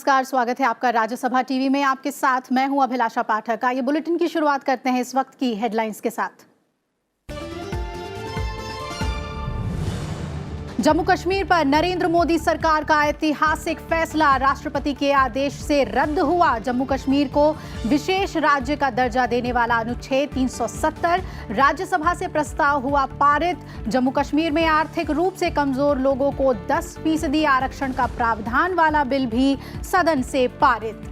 नमस्कार, स्वागत है आपका राज्यसभा टीवी में। आपके साथ मैं हूं अभिलाषा पाठक। आइए बुलेटिन की शुरुआत करते हैं इस वक्त की हेडलाइंस के साथ। जम्मू कश्मीर पर नरेंद्र मोदी सरकार का ऐतिहासिक फैसला राष्ट्रपति के आदेश से रद्द हुआ। जम्मू कश्मीर को विशेष राज्य का दर्जा देने वाला अनुच्छेद 370 राज्यसभा से प्रस्ताव हुआ पारित। जम्मू कश्मीर में आर्थिक रूप से कमजोर लोगों को 10% आरक्षण का प्रावधान वाला बिल भी सदन से पारित।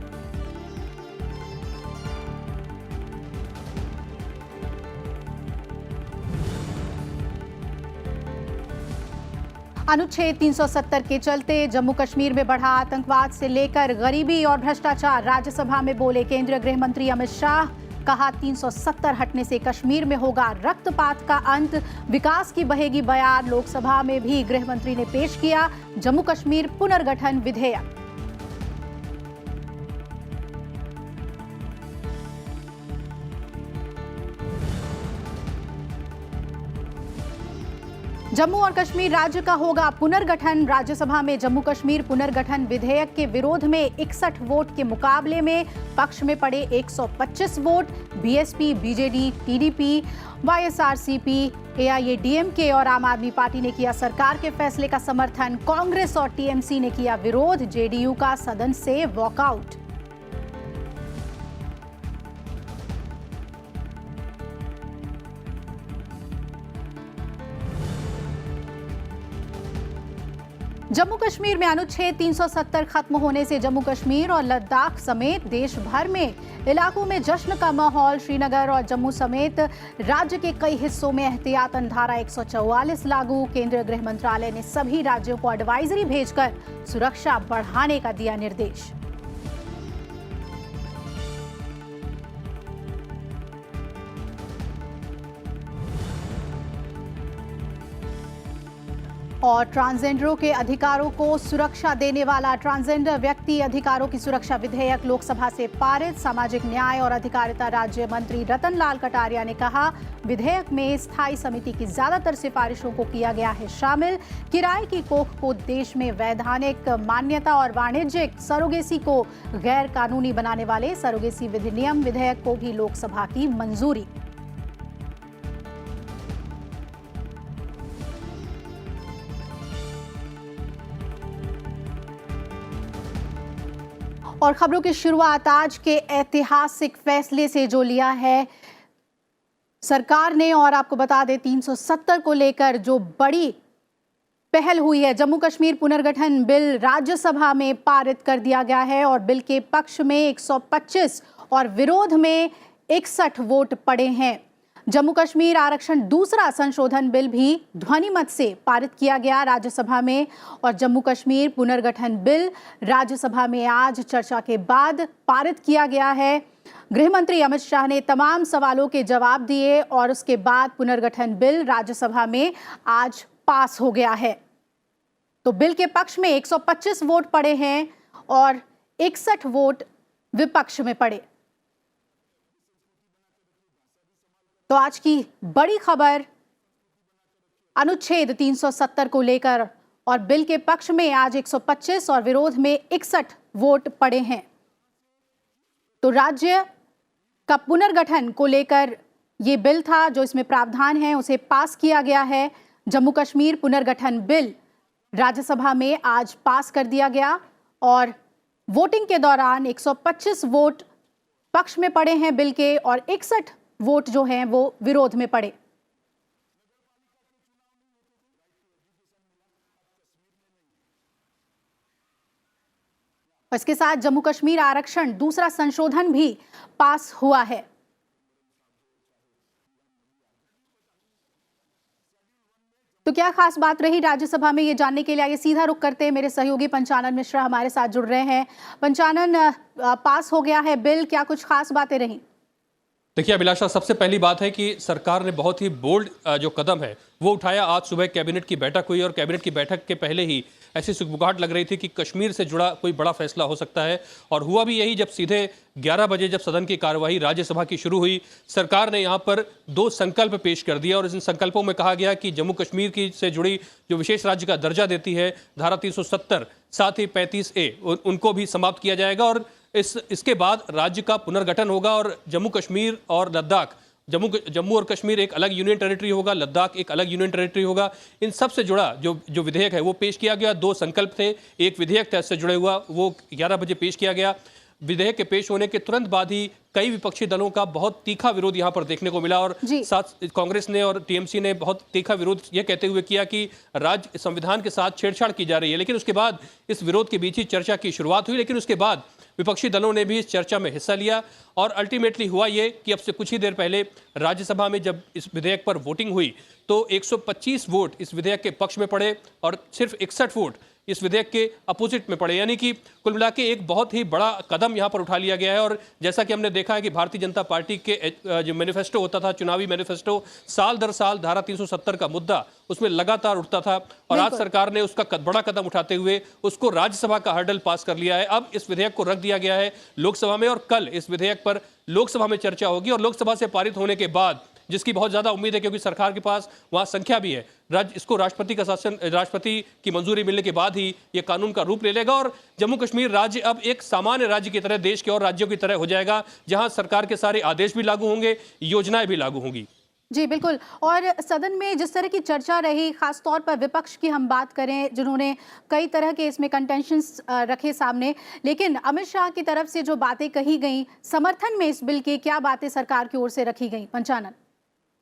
अनुच्छेद 370 के चलते जम्मू कश्मीर में बढ़ा आतंकवाद से लेकर गरीबी और भ्रष्टाचार। राज्यसभा में बोले केंद्रीय गृह मंत्री अमित शाह। कहा 370 हटने से कश्मीर में होगा रक्तपात का अंत, विकास की बहेगी बयार। लोकसभा में भी गृह मंत्री ने पेश किया जम्मू कश्मीर पुनर्गठन विधेयक। जम्मू और कश्मीर राज्य का होगा पुनर्गठन। राज्यसभा में जम्मू कश्मीर पुनर्गठन विधेयक के विरोध में 61 वोट के मुकाबले में पक्ष में पड़े 125 vote. BSP, BJD, TDP, YSRCP, AIADMK और आम आदमी पार्टी ने किया सरकार के फैसले का समर्थन। कांग्रेस और टीएमसी ने किया विरोध। जेडीयू का सदन से वॉकआउट। जम्मू कश्मीर में अनुच्छेद 370 खत्म होने से जम्मू कश्मीर और लद्दाख समेत देश भर में इलाकों में जश्न का माहौल। श्रीनगर और जम्मू समेत राज्य के कई हिस्सों में एहतियातन धारा 144 लागू। केंद्रीय गृह मंत्रालय ने सभी राज्यों को एडवाइजरी भेजकर सुरक्षा बढ़ाने का दिया निर्देश। और ट्रांसजेंडरों के अधिकारों को सुरक्षा देने वाला ट्रांसजेंडर व्यक्ति अधिकारों की सुरक्षा विधेयक लोकसभा से पारित। सामाजिक न्याय और अधिकारिता राज्य मंत्री रतन लाल कटारिया ने कहा विधेयक में स्थायी समिति की ज्यादातर सिफारिशों को किया गया है शामिल। किराए की कोख को देश में वैधानिक मान्यता और वाणिज्यिक सरोगेसी को गैर कानूनी बनाने वाले सरोगेसी विधिनियम विधेयक को भी लोकसभा की मंजूरी। और खबरों की शुरुआत आज के ऐतिहासिक फैसले से जो लिया है सरकार ने। और आपको बता दें 370 को लेकर जो बड़ी पहल हुई है, जम्मू कश्मीर पुनर्गठन बिल राज्यसभा में पारित कर दिया गया है और बिल के पक्ष में 125 और विरोध में 61 वोट पड़े हैं। जम्मू कश्मीर आरक्षण दूसरा संशोधन बिल भी ध्वनिमत से पारित किया गया राज्यसभा में। और जम्मू कश्मीर पुनर्गठन बिल राज्यसभा में आज चर्चा के बाद पारित किया गया है। गृह मंत्री अमित शाह ने तमाम सवालों के जवाब दिए और उसके बाद पुनर्गठन बिल राज्यसभा में आज पास हो गया है। तो बिल के पक्ष में 125 वोट पड़े हैं और 61 वोट विपक्ष में पड़े। तो आज की बड़ी खबर अनुच्छेद 370 को लेकर और बिल के पक्ष में आज 125 और विरोध में 61 वोट पड़े हैं। तो राज्य का पुनर्गठन को लेकर ये बिल था जो इसमें प्रावधान है उसे पास किया गया है। जम्मू कश्मीर पुनर्गठन बिल राज्यसभा में आज पास कर दिया गया और वोटिंग के दौरान 125 वोट पक्ष में पड़े हैं बिल के और 61 वोट जो हैं वो विरोध में पड़े। इसके साथ जम्मू कश्मीर आरक्षण दूसरा संशोधन भी पास हुआ है। तो क्या खास बात रही राज्यसभा में, ये जानने के लिए आइए सीधा रुख करते हैं। मेरे सहयोगी पंचानन मिश्रा हमारे साथ जुड़ रहे हैं। पंचानन, पास हो गया है बिल, क्या कुछ खास बातें रही? देखिए अभिलाषा, सबसे पहली बात है कि सरकार ने बहुत ही बोल्ड जो कदम है वो उठाया। आज सुबह कैबिनेट की बैठक हुई और कैबिनेट की बैठक के पहले ही ऐसी सुगबुगाहट लग रही थी कि कश्मीर से जुड़ा कोई बड़ा फैसला हो सकता है, और हुआ भी यही। जब सीधे 11 बजे जब सदन की कार्यवाही राज्यसभा की शुरू हुई, सरकार ने यहाँ पर 2 संकल्प पेश कर दिया और इन संकल्पों में कहा गया कि जम्मू कश्मीर की से जुड़ी जो विशेष राज्य का दर्जा देती है धारा 370, साथ ही 35A उनको भी समाप्त किया जाएगा और इसके बाद राज्य का पुनर्गठन होगा और जम्मू कश्मीर और लद्दाख, जम्मू और कश्मीर एक अलग यूनियन टेरिटरी होगा, लद्दाख एक अलग यूनियन टेरिटरी होगा। इन सब से जुड़ा जो विधेयक है वो पेश किया गया। 2 संकल्प थे, एक विधेयक था इससे जुड़े हुआ, वो 11 बजे पेश किया गया। विधेयक के पेश होने के तुरंत बाद ही कई विपक्षी दलों का बहुत तीखा विरोध यहां पर देखने को मिला और साथ कांग्रेस ने और टीएमसी ने बहुत तीखा विरोध यह कहते हुए किया कि राज्य संविधान के साथ छेड़छाड़ की जा रही है। लेकिन उसके बाद इस विरोध के बीच ही चर्चा की शुरुआत हुई, लेकिन उसके बाद विपक्षी दलों ने भी इस चर्चा में हिस्सा लिया और अल्टीमेटली हुआ ये कि अब से कुछ ही देर पहले राज्यसभा में जब इस विधेयक पर वोटिंग हुई तो 125 वोट इस विधेयक के पक्ष में पड़े और सिर्फ 61 वोट इस विधेयक के अपोजिट में पड़े। यानी कि कुल मिला के एक बहुत ही बड़ा कदम यहां पर उठा लिया गया है। और जैसा कि हमने देखा है कि भारतीय जनता पार्टी के जो मैनिफेस्टो होता था, चुनावी मैनिफेस्टो, साल दर साल धारा 370 का मुद्दा उसमें लगातार उठता था और आज सरकार ने उसका बड़ा कदम उठाते हुए उसको राज्यसभा का हर्डल पास कर लिया है। अब इस विधेयक को रख दिया गया है लोकसभा में और कल इस विधेयक पर लोकसभा में चर्चा होगी और लोकसभा से पारित होने के बाद, जिसकी बहुत ज्यादा उम्मीद है क्योंकि सरकार के पास वहां संख्या भी है, इसको राष्ट्रपति की मंजूरी मिलने के बाद ही यह कानून का रूप ले लेगा और जम्मू कश्मीर राज्य अब एक सामान्य राज्य की तरह देश के और राज्यों की तरह हो जाएगा, जहां सरकार के सारे आदेश भी लागू होंगे, योजनाएं भी लागू होंगी। जी बिल्कुल। और सदन में जिस तरह की चर्चा रही, खास तौर पर विपक्ष की हम बात करें जिन्होंने कई तरह के इसमें कंटेंशंस रखे सामने, लेकिन अमित शाह की तरफ से जो बातें कही गई समर्थन में इस बिल के, क्या बातें सरकार की ओर से रखी गई? पंचानन।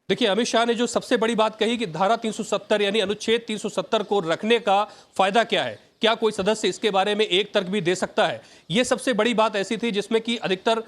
देखिए अमित शाह ने जो सबसे बड़ी बात कही कि धारा 370 यानी अनुच्छेद 370 को रखने का फायदा क्या है, क्या कोई सदस्य इसके बारे में एक तर्क भी दे सकता है, ये सबसे बड़ी बात ऐसी थी जिसमें कि अधिकतर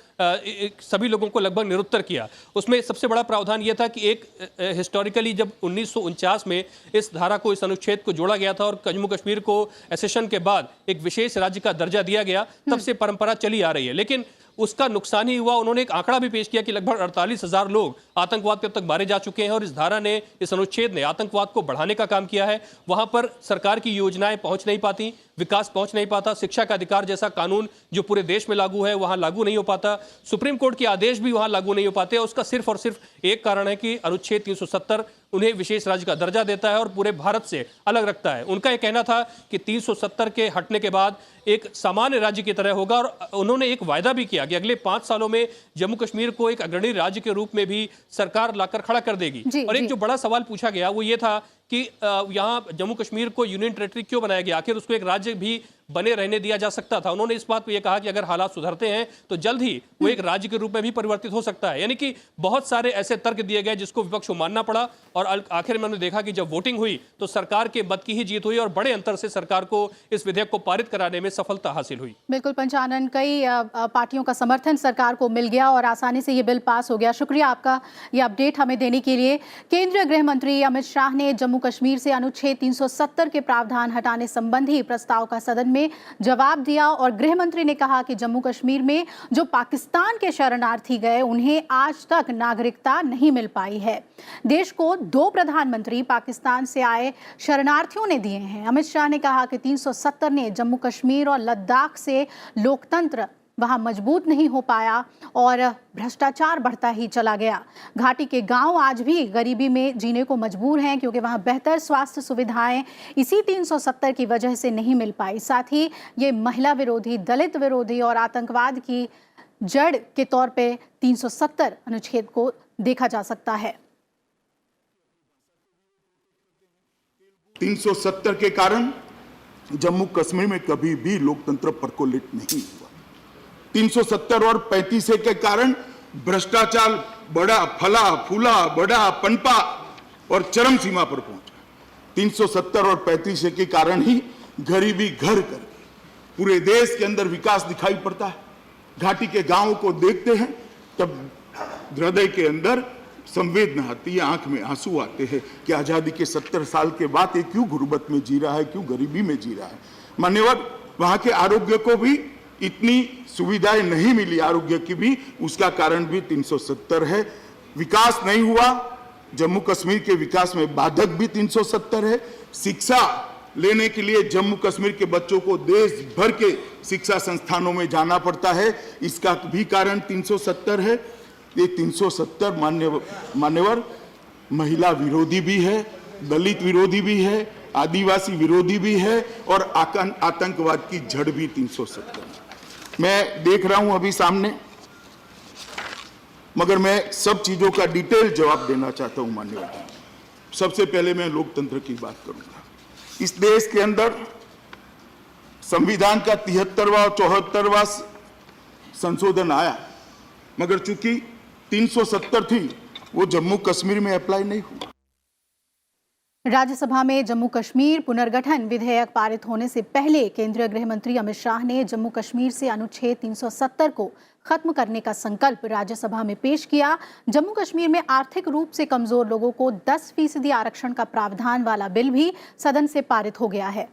सभी लोगों को लगभग निरुत्तर किया। उसमें सबसे बड़ा प्रावधान यह था कि एक हिस्टोरिकली जब 1949 में इस धारा को, इस अनुच्छेद को जोड़ा गया था और जम्मू कश्मीर को एसेशन के बाद एक विशेष राज्य का दर्जा दिया गया, तब से परंपरा चली आ रही है, लेकिन उसका नुकसान ही हुआ। उन्होंने एक आंकड़ा भी पेश किया कि लगभग 48,000 लोग आतंकवाद पे अब तक मारे जा चुके हैं और इस धारा ने, इस अनुच्छेद ने आतंकवाद को बढ़ाने का काम किया है। वहां पर सरकार की योजनाएं पहुंच नहीं पाती, विकास पहुंच नहीं पाता, शिक्षा का अधिकार जैसा कानून जो पूरे देश में लागू है वहां लागू नहीं हो पाता, सुप्रीम कोर्ट के आदेश भी वहां लागू नहीं हो पाते। उसका सिर्फ और सिर्फ एक कारण है कि अनुच्छेद 370 उन्हें विशेष राज्य का दर्जा देता है और पूरे भारत से अलग रखता है। उनका यह कहना था कि 370 के हटने के बाद एक सामान्य राज्य की तरह होगा और उन्होंने एक वायदा भी किया कि अगले 5 सालों में जम्मू कश्मीर को एक अग्रणी राज्य के रूप में भी सरकार लाकर खड़ा कर देगी। और एक जो बड़ा सवाल पूछा गया वो ये था कि यहाँ जम्मू कश्मीर को यूनियन टेरिटरी क्यों बनाया गया, आखिर उसको एक राज्य भी बने रहने दिया जा सकता था। उन्होंने इस बात पर यह कहा कि अगर हालात सुधरते हैं तो जल्द ही वो एक राज्य के रूप में भी परिवर्तित हो सकता है। यानी कि बहुत सारे ऐसे तर्क दिए गए जिसको विपक्ष को मानना पड़ा और आखिर में हमने देखा कि जब वोटिंग हुई तो सरकार के मत की ही जीत हुई और बड़े अंतर से सरकार को इस विधेयक को पारित कराने में सफलता हासिल हुई। बिल्कुल पंचानन, कई पार्टियों का समर्थन सरकार को मिल गया और आसानी से ये बिल पास हो गया। शुक्रिया आपका ये अपडेट हमें देने के लिए। केंद्रीय गृह मंत्री अमित शाह ने जम्मू कश्मीर से अनुच्छेद 370 के प्रावधान हटाने संबंधी प्रस्ताव का सदन में जवाब दिया और गृह मंत्री ने कहा कि जम्मू कश्मीर में जो पाकिस्तान के शरणार्थी गए उन्हें आज तक नागरिकता नहीं मिल पाई है। देश को 2 प्रधानमंत्री पाकिस्तान से आए शरणार्थियों ने दिए हैं। अमित शाह ने कहा कि 370 ने जम्मू कश्मीर और लद्दाख से लोकतंत्र वहां मजबूत नहीं हो पाया और भ्रष्टाचार बढ़ता ही चला गया। घाटी के गांव आज भी गरीबी में जीने को मजबूर हैं क्योंकि वहां बेहतर स्वास्थ्य सुविधाएं इसी 370 की वजह से नहीं मिल पाई। साथ ही ये महिला विरोधी, दलित विरोधी और आतंकवाद की जड़ के तौर पे 370 अनुच्छेद को देखा जा सकता है। 370 के कारण जम्मू कश्मीर में कभी भी लोकतंत्र परकोलेट नहीं हुआ। 370 और 35A के कारण भ्रष्टाचार बड़ा फला फूला, बड़ा पनपा और चरम सीमा पर पहुंचा। 370 और 35A के कारण ही गरीबी घर कर पूरे देश के अंदर विकास दिखाई पड़ता है। घाटी के गांवों को देखते हैं तब हृदय के अंदर संवेदना आती है, आंख में आंसू आते हैं कि आजादी के 70 साल के बाद ये क्यों गुर्बत में जी रहा है, क्यों गरीबी में जी रहा है। मान्यवर, वहां के आरोग्य को भी इतनी सुविधाएं नहीं मिली आरोग्य की भी, उसका कारण भी 370 है। विकास नहीं हुआ, जम्मू कश्मीर के विकास में बाधक भी 370 है। शिक्षा लेने के लिए जम्मू कश्मीर के बच्चों को देश भर के शिक्षा संस्थानों में जाना पड़ता है, इसका भी कारण 370 है। ये 370 मान्यवर महिला विरोधी भी है, दलित विरोधी भी है, आदिवासी विरोधी भी है और आतंकवाद की जड़ भी 370 है। मैं देख रहा हूं अभी सामने, मगर मैं सब चीजों का डिटेल जवाब देना चाहता हूं माननीय। सबसे पहले मैं लोकतंत्र की बात करूंगा। इस देश के अंदर संविधान का 73वां और 74वां संशोधन आया, मगर चूंकि 370 थी, वो जम्मू कश्मीर में अप्लाई नहीं हुआ। राज्यसभा में जम्मू कश्मीर पुनर्गठन विधेयक पारित होने से पहले केंद्रीय गृह मंत्री अमित शाह ने जम्मू कश्मीर से अनुच्छेद 370 को खत्म करने का संकल्प राज्यसभा में पेश किया। जम्मू कश्मीर में आर्थिक रूप से कमजोर लोगों को 10% आरक्षण का प्रावधान वाला बिल भी सदन से पारित हो गया है।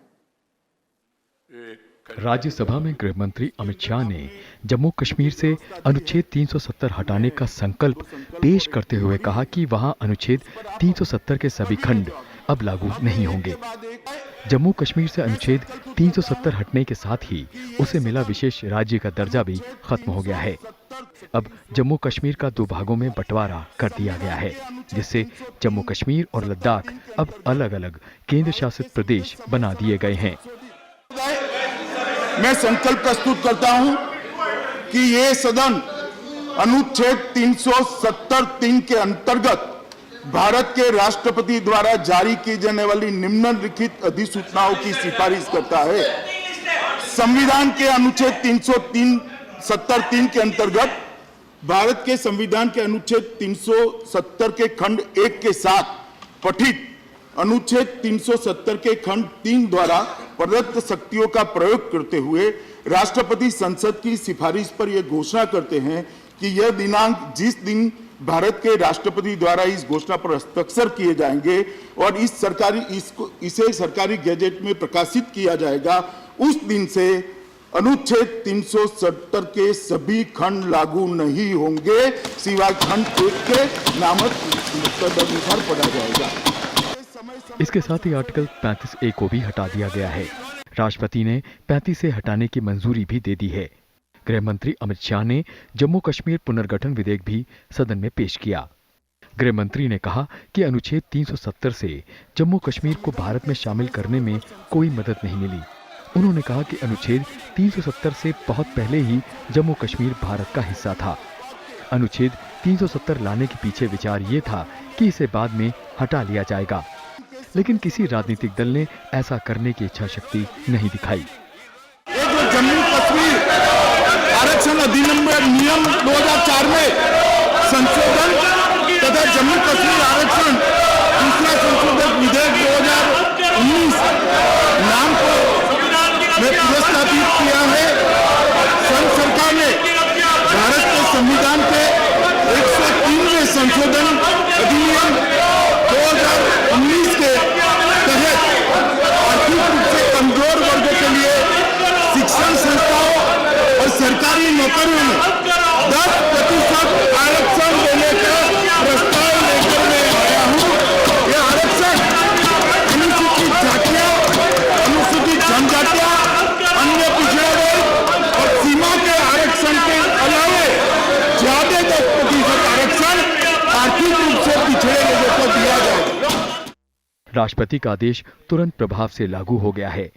राज्यसभा में गृह मंत्री अमित शाह ने जम्मू कश्मीर से अनुच्छेद 370 हटाने का संकल्प पेश करते हुए कहा कि वहां अनुच्छेद 370 के सभी खंड अब लागू नहीं होंगे। जम्मू कश्मीर से अनुच्छेद 370 हटने के साथ ही उसे मिला विशेष राज्य का दर्जा भी खत्म हो गया है। अब जम्मू कश्मीर का 2 भागों में बंटवारा कर दिया गया है, जिससे जम्मू कश्मीर और लद्दाख अब अलग अलग केंद्र शासित प्रदेश बना दिए गए हैं। मैं संकल्प प्रस्तुत करता हूं कि ये सदन अनुच्छेद 370(3) के अंतर्गत भारत के राष्ट्रपति द्वारा जारी की जाने वाली निम्नलिखित अधिसूचनाओं की सिफारिश करता है। संविधान के अनुच्छेद 370(3) के अंतर्गत भारत के संविधान के अनुच्छेद 370 के खंड 1 के साथ पठित अनुच्छेद 370 के खंड 3 द्वारा प्रदत्त शक्तियों का प्रयोग करते हुए राष्ट्रपति संसद की सिफारिश पर यह घोषणा करते हैं कि यह दिनांक जिस दिन भारत के राष्ट्रपति द्वारा इस घोषणा पर हस्ताक्षर किए जाएंगे और इसे सरकारी गैजेट में प्रकाशित किया जाएगा, उस दिन से अनुच्छेद 370 के सभी खंड लागू नहीं होंगे, सिवाय खंड 1 के नामक तदनुसार पढ़ा जाएगा। इसके साथ ही आर्टिकल 35A को भी हटा दिया गया है। राष्ट्रपति ने 35 से हटाने की मंजूरी भी दे दी है। गृह मंत्री अमित शाह ने जम्मू कश्मीर पुनर्गठन विधेयक भी सदन में पेश किया। गृह मंत्री ने कहा कि अनुच्छेद 370 से जम्मू कश्मीर को भारत में शामिल करने में कोई मदद नहीं मिली। उन्होंने कहा कि अनुच्छेद 370 से बहुत पहले ही जम्मू कश्मीर भारत का हिस्सा था। अनुच्छेद 370 लाने के पीछे विचार ये था कि इसे बाद में हटा लिया जाएगा, लेकिन किसी राजनीतिक दल ने ऐसा करने की इच्छा शक्ति नहीं दिखाई। जम्मू कश्मीर आरक्षण अधिनियम 2004 में संशोधन तथा जम्मू कश्मीर आरक्षण दूसरा संशोधन विधेयक 2019 नाम को में पुरस्कृत किया है। संघ सरकार ने भारत के संविधान के 103वें संशोधन अधिनियम 2019 के तहत आर्थिक रूप से कमजोर वर्गों के लिए शिक्षण संस्थाओं और सरकारी नौकरियों में 10% आरक्षण देने का प्रस्ताव लेकर मैं आया हूँ। यह आरक्षण अनुसूचित जातियां, अनुसूचित जनजातियां, अन्य पिछड़े वर्ग और सीमा के आरक्षण के अलावे ज्यादा 10% आरक्षण आर्थिक रूप से पिछड़े लोगों को दिया जाएगा। राष्ट्रपति का आदेश तुरंत प्रभाव से लागू हो गया है।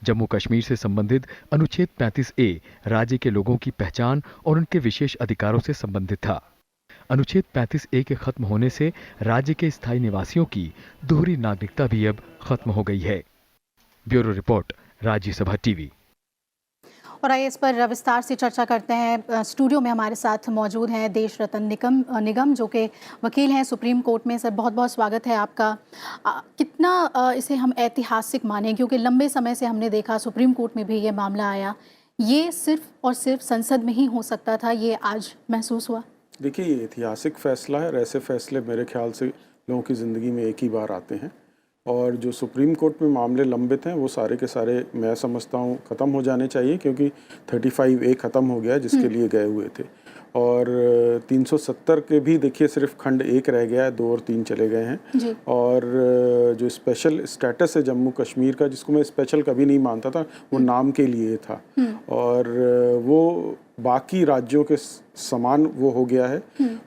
जम्मू कश्मीर से संबंधित अनुच्छेद 35A राज्य के लोगों की पहचान और उनके विशेष अधिकारों से संबंधित था। अनुच्छेद 35A के खत्म होने से राज्य के स्थायी निवासियों की दोहरी नागरिकता भी अब खत्म हो गई है। Bureau report, Rajya Sabha TV. और आइए इस पर विस्तार से चर्चा करते हैं। स्टूडियो में हमारे साथ मौजूद हैं देश रतन निगम जो कि वकील हैं सुप्रीम कोर्ट में। सर, बहुत बहुत स्वागत है आपका। कितना इसे हम ऐतिहासिक मानें, क्योंकि लंबे समय से हमने देखा सुप्रीम कोर्ट में भी ये मामला आया, ये सिर्फ और सिर्फ संसद में ही हो सकता था, ये आज महसूस हुआ? देखिए, ये ऐतिहासिक फैसला है और ऐसे फैसले मेरे ख्याल से लोगों की ज़िंदगी में एक ही बार आते हैं और जो सुप्रीम कोर्ट में मामले लंबित हैं वो सारे के सारे मैं समझता हूँ ख़त्म हो जाने चाहिए, क्योंकि 35A ख़त्म हो गया जिसके लिए गए हुए थे। और 370 के भी देखिए सिर्फ खंड 1 रह गया है, 2 और 3 चले गए हैं जी। और जो स्पेशल स्टेटस है जम्मू कश्मीर का, जिसको मैं स्पेशल कभी नहीं मानता था, वो नाम के लिए था और वो बाकी राज्यों के समान वो हो गया है।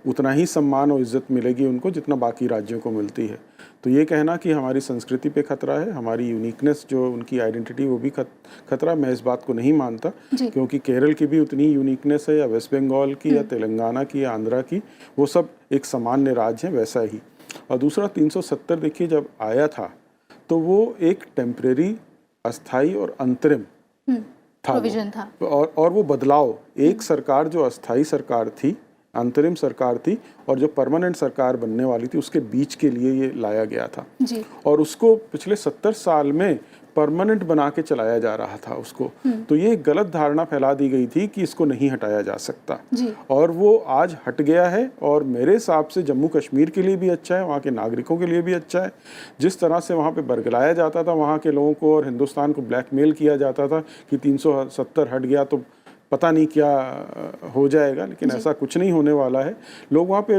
उतना ही सम्मान और इज्जत मिलेगी उनको जितना बाकी राज्यों को मिलती है। तो ये कहना कि हमारी संस्कृति पे खतरा है, हमारी यूनिकनेस जो उनकी आइडेंटिटी वो भी खतरा, मैं इस बात को नहीं मानता, क्योंकि केरल की भी उतनी यूनिकनेस है, या वेस्ट बंगाल की या तेलंगाना की या आंध्रा की, वो सब एक सामान्य राज्य है वैसा ही। और दूसरा 370 देखिए जब आया था तो वो एक टेम्परेरी, अस्थाई और अंतरिम था, प्रोविजन था। और वो बदलाव, एक सरकार जो अस्थाई सरकार थी, अंतरिम सरकार थी, और जो परमानेंट सरकार बनने वाली थी, उसके बीच के लिए ये लाया गया था जी। और उसको पिछले 70 साल में परमानेंट बना के चलाया जा रहा था उसको। तो ये एक गलत धारणा फैला दी गई थी कि इसको नहीं हटाया जा सकता जी। और वो आज हट गया है और मेरे हिसाब से जम्मू कश्मीर के लिए भी अच्छा है, वहाँ के नागरिकों के लिए भी अच्छा है। जिस तरह से वहाँ पे बरगलाया जाता था वहाँ के लोगों को और हिंदुस्तान को ब्लैकमेल किया जाता था कि 370 हट गया तो पता नहीं क्या हो जाएगा, लेकिन ऐसा कुछ नहीं होने वाला है। लोग वहाँ पे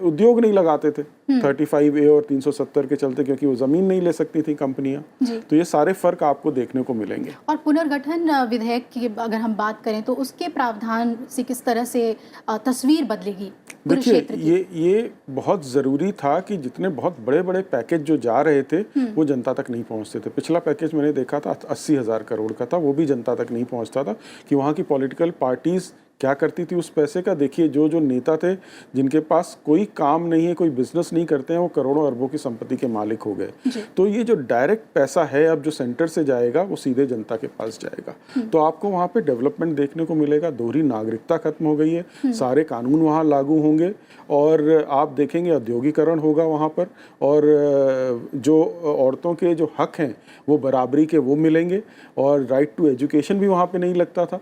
उद्योग नहीं लगाते थे 35A और 370 के चलते, क्योंकि वो ज़मीन नहीं ले सकती थी कंपनियाँ। तो ये सारे फ़र्क आपको देखने को मिलेंगे। और पुनर्गठन विधेयक की अगर हम बात करें तो उसके प्रावधान से किस तरह से तस्वीर बदलेगी? देखिए ये बहुत ज़रूरी था कि जितने बहुत बड़े बड़े पैकेज जो जा रहे थे वो जनता तक नहीं पहुंचते थे। पिछला पैकेज मैंने देखा था 80,000 करोड़ का था, वो भी जनता तक नहीं पहुंचता था कि वहाँ की पॉलिटिकल पार्टीज़ क्या करती थी उस पैसे का। देखिए जो जो नेता थे जिनके पास कोई काम नहीं है, कोई बिजनेस नहीं करते हैं, वो करोड़ों अरबों की संपत्ति के मालिक हो गए। तो ये जो डायरेक्ट पैसा है अब जो सेंटर से जाएगा वो सीधे जनता के पास जाएगा। तो आपको वहाँ पे डेवलपमेंट देखने को मिलेगा। दोहरी नागरिकता खत्म हो गई है, सारे कानून वहाँ लागू होंगे और आप देखेंगे औद्योगिकरण होगा वहाँ पर, और जो औरतों के जो हक हैं वो बराबरी के वो मिलेंगे, और राइट टू एजुकेशन भी वहाँ पे नहीं लगता था।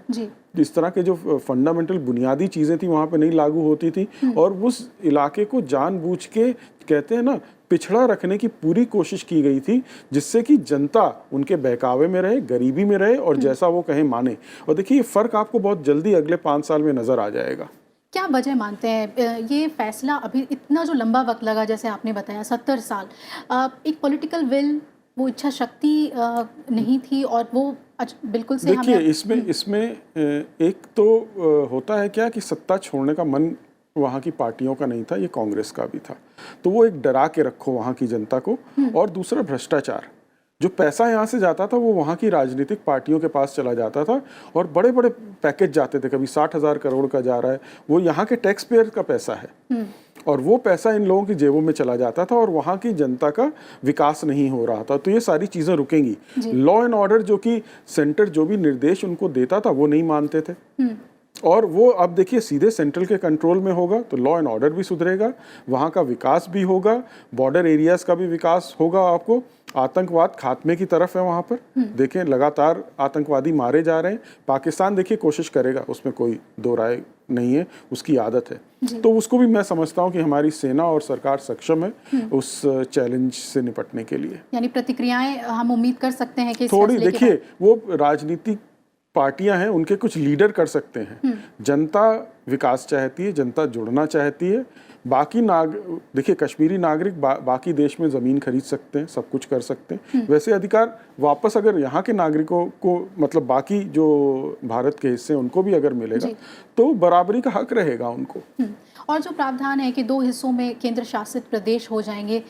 इस तरह के जो फंडामेंटल बुनियादी चीज़ें थी वहाँ पे नहीं लागू होती थी, और उस इलाके को जानबूझ के कहते हैं ना पिछड़ा रखने की पूरी कोशिश की गई थी, जिससे कि जनता उनके बहकावे में रहे, गरीबी में रहे और जैसा वो कहें माने। और देखिए ये फ़र्क आपको बहुत जल्दी अगले 5 साल में नज़र आ जाएगा। क्या वजह मानते हैं ये फैसला अभी इतना जो लंबा वक्त लगा, जैसे आपने बताया 70 साल, एक पॉलिटिकल विल, वो इच्छा शक्ति नहीं थी, और वो बिल्कुल से देखिए इसमें एक तो होता है क्या कि सत्ता छोड़ने का मन वहाँ की पार्टियों का नहीं था, ये कांग्रेस का भी था। तो वो एक डरा के रखो वहाँ की जनता को। और दूसरा भ्रष्टाचार, जो पैसा यहाँ से जाता था वो वहाँ की राजनीतिक पार्टियों के पास चला जाता था, और बड़े बड़े पैकेज जाते थे, कभी 60,000 करोड़ का जा रहा है, वो यहाँ के टैक्स पेयर का पैसा है और वो पैसा इन लोगों की जेबों में चला जाता था और वहाँ की जनता का विकास नहीं हो रहा था। तो ये सारी चीज़ें रुकेंगी। लॉ एंड ऑर्डर जो कि सेंटर जो भी निर्देश उनको देता था वो नहीं मानते थे, और वो अब देखिए सीधे सेंट्रल के कंट्रोल में होगा तो लॉ एंड ऑर्डर भी सुधरेगा, वहाँ का विकास भी होगा, बॉर्डर एरियाज़ का भी विकास होगा। आपको आतंकवाद खात्मे की तरफ है वहाँ पर, देखें लगातार आतंकवादी मारे जा रहे हैं। पाकिस्तान देखिए कोशिश करेगा, उसमें कोई दो राय नहीं है, उसकी आदत है। तो उसको भी मैं समझता हूँ कि हमारी सेना और सरकार सक्षम है उस चैलेंज से निपटने के लिए। यानी प्रतिक्रियाएं हम उम्मीद कर सकते हैं कि थोड़ी देखिए वो राजनीतिक पार्टियां हैं, उनके कुछ लीडर कर सकते हैं। जनता विकास चाहती है, जनता जुड़ना चाहती है। बाकी देखिए कश्मीरी नागरिक बाकी देश में ज़मीन खरीद सकते हैं, सब कुछ कर सकते हैं। वैसे अधिकार वापस अगर यहाँ के नागरिकों को, मतलब बाकी जो भारत के हिस्से उनको भी अगर मिलेगा तो बराबरी का हक रहेगा उनको। और जो प्रावधान है कि 2 हिस्सों में केंद्र शासित प्रदेश हो जाएंगे,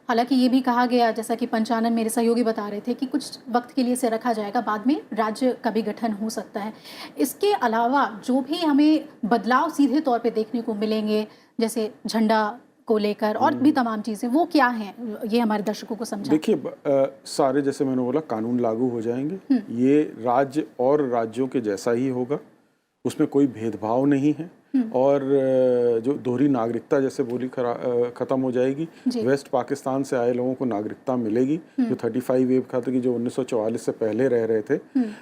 हालांकि ये भी कहा गया, जैसा कि पंचानन मेरे सहयोगी बता रहे थे, कि कुछ वक्त के लिए इसे रखा जाएगा, बाद में राज्य का भी गठन हो सकता है। इसके अलावा जो भी हमें बदलाव सीधे तौर पे देखने को मिलेंगे, जैसे झंडा को लेकर और भी तमाम चीज़ें, वो क्या हैं, ये हमारे दर्शकों को समझा। देखिए सारे जैसे मैंने बोला कानून लागू हो जाएंगे, ये राज्य और राज्यों के जैसा ही होगा, उसमें कोई भेदभाव नहीं है। और जो दोहरी नागरिकता जैसे बोली ख़त्म हो जाएगी। वेस्ट पाकिस्तान से आए लोगों को नागरिकता मिलेगी, जो 35A था कि जो 1944 से पहले रह रहे थे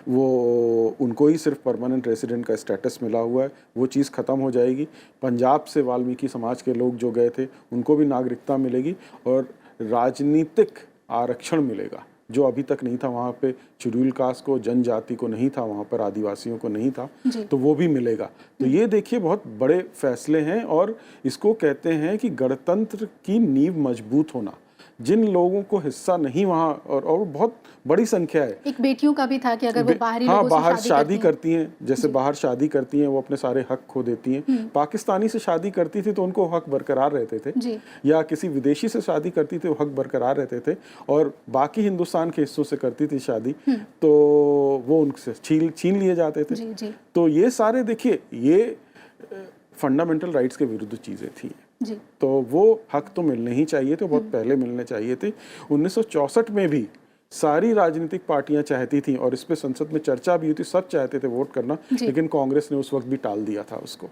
वो उनको ही सिर्फ परमानेंट रेसिडेंट का स्टेटस मिला हुआ है, वो चीज़ ख़त्म हो जाएगी। पंजाब से वाल्मीकि समाज के लोग जो गए थे उनको भी नागरिकता मिलेगी, और राजनीतिक आरक्षण मिलेगा जो अभी तक नहीं था। वहाँ पे शेड्यूल कास्ट को, जनजाति को नहीं था, वहाँ पर आदिवासियों को नहीं था, तो वो भी मिलेगा। तो ये देखिए बहुत बड़े फैसले हैं और इसको कहते हैं कि गणतंत्र की नींव मजबूत होना। जिन लोगों को हिस्सा नहीं वहाँ और बहुत बड़ी संख्या है। एक बेटियों का भी था कि अगर वो बाहरी लोगों से बाहर शादी करती करती हैं, जैसे बाहर शादी करती हैं वो अपने सारे हक खो देती हैं। पाकिस्तानी से शादी करती थी तो उनको हक बरकरार रहते थे, या किसी विदेशी से शादी करती थी वो हक बरकरार रहते थे, और बाकी हिंदुस्तान के हिस्सों से करती थी शादी तो वो उनसे छीन लिए जाते थे। तो ये सारे देखिए ये फंडामेंटल राइट्स के विरुद्ध चीजें थी। तो वो हक तो मिलने ही चाहिए थे, बहुत पहले मिलने चाहिए थे। 1964 में भी सारी राजनीतिक पार्टियां चाहती थी और इस पे संसद में चर्चा भी हुई थी, सब चाहते थे वोट करना, लेकिन कांग्रेस ने उस वक्त भी टाल दिया था उसको।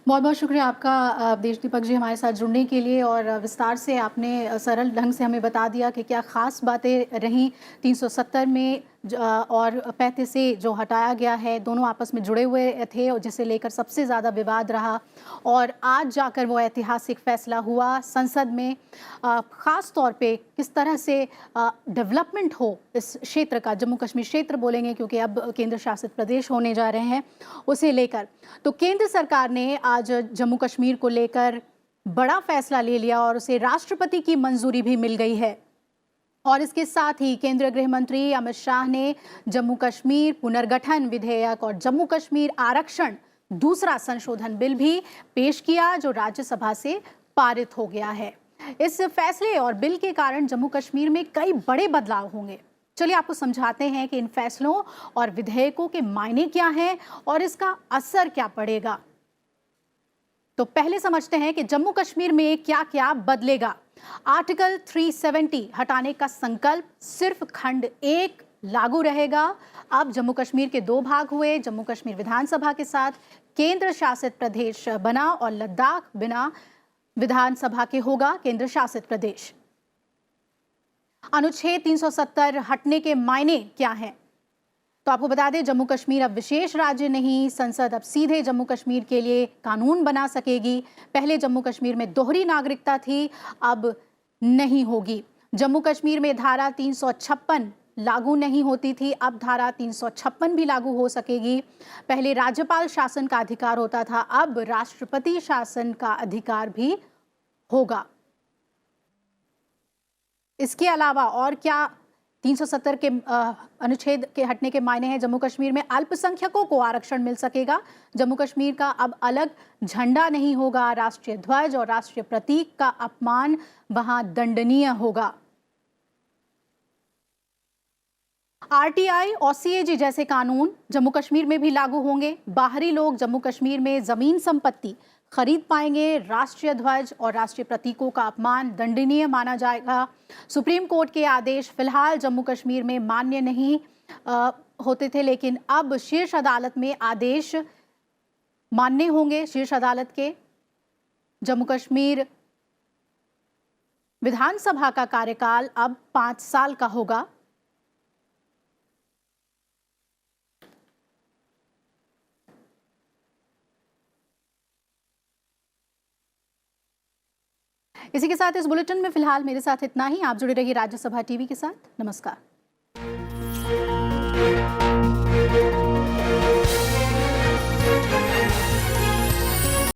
बहुत बहुत शुक्रिया आपका देश दीपक जी हमारे साथ जुड़ने के लिए, और विस्तार से आपने सरल ढंग से हमें बता दिया कि क्या ख़ास बातें रहीं 370 में और 35 से जो हटाया गया है, दोनों आपस में जुड़े हुए थे और जिसे लेकर सबसे ज़्यादा विवाद रहा, और आज जाकर वो ऐतिहासिक फैसला हुआ संसद में। ख़ास तौर पे किस तरह से डेवलपमेंट हो इस क्षेत्र का, जम्मू कश्मीर क्षेत्र बोलेंगे क्योंकि अब केंद्र शासित प्रदेश होने जा रहे हैं, उसे लेकर तो केंद्र सरकार ने आज जम्मू कश्मीर को लेकर बड़ा फैसला ले लिया और उसे राष्ट्रपति की मंजूरी भी मिल गई है। और इसके साथ ही केंद्रीय गृह मंत्री अमित शाह ने जम्मू कश्मीर पुनर्गठन विधेयक और जम्मू कश्मीर आरक्षण दूसरा संशोधन बिल भी पेश किया, जो राज्यसभा से पारित हो गया है। इस फैसले और बिल के कारण जम्मू कश्मीर में कई बड़े बदलाव होंगे। चलिए आपको समझाते हैं कि इन फैसलों और विधेयकों के मायने क्या हैं और इसका असर क्या पड़ेगा। तो पहले समझते हैं कि जम्मू कश्मीर में क्या क्या बदलेगा। आर्टिकल 370 हटाने का संकल्प सिर्फ खंड 1 लागू रहेगा। अब जम्मू कश्मीर के 2 भाग हुए, जम्मू कश्मीर विधानसभा के साथ केंद्र शासित प्रदेश बना और लद्दाख बिना विधानसभा के होगा केंद्र शासित प्रदेश। अनुच्छेद 370 हटने के मायने क्या हैं? तो आपको बता दें, जम्मू कश्मीर अब विशेष राज्य नहीं, संसद अब सीधे जम्मू कश्मीर के लिए कानून बना सकेगी। पहले जम्मू कश्मीर में दोहरी नागरिकता थी, अब नहीं होगी। जम्मू कश्मीर में धारा 356 लागू नहीं होती थी, अब धारा 356 भी लागू हो सकेगी। पहले राज्यपाल शासन का अधिकार होता था, अब राष्ट्रपति शासन का अधिकार भी होगा। इसके अलावा और क्या 370 के अनुच्छेद के हटने के मायने हैं? जम्मू कश्मीर में अल्पसंख्यकों को आरक्षण मिल सकेगा। जम्मू कश्मीर का अब अलग झंडा नहीं होगा, राष्ट्रीय ध्वज और राष्ट्रीय प्रतीक का अपमान वहां दंडनीय होगा। आरटीआई और सीएजी जैसे कानून जम्मू कश्मीर में भी लागू होंगे। बाहरी लोग जम्मू कश्मीर में जमीन संपत्ति खरीद पाएंगे। राष्ट्रीय ध्वज और राष्ट्रीय प्रतीकों का अपमान दंडनीय माना जाएगा। सुप्रीम कोर्ट के आदेश फिलहाल जम्मू कश्मीर में मान्य नहीं होते थे, लेकिन अब शीर्ष अदालत में आदेश मान्य होंगे। शीर्ष अदालत के जम्मू कश्मीर विधानसभा का कार्यकाल अब 5 साल का होगा। इसी के साथ इस बुलेटिन में फिलहाल मेरे साथ इतना ही। आप जुड़े रहिए राज्यसभा टीवी के साथ। नमस्कार।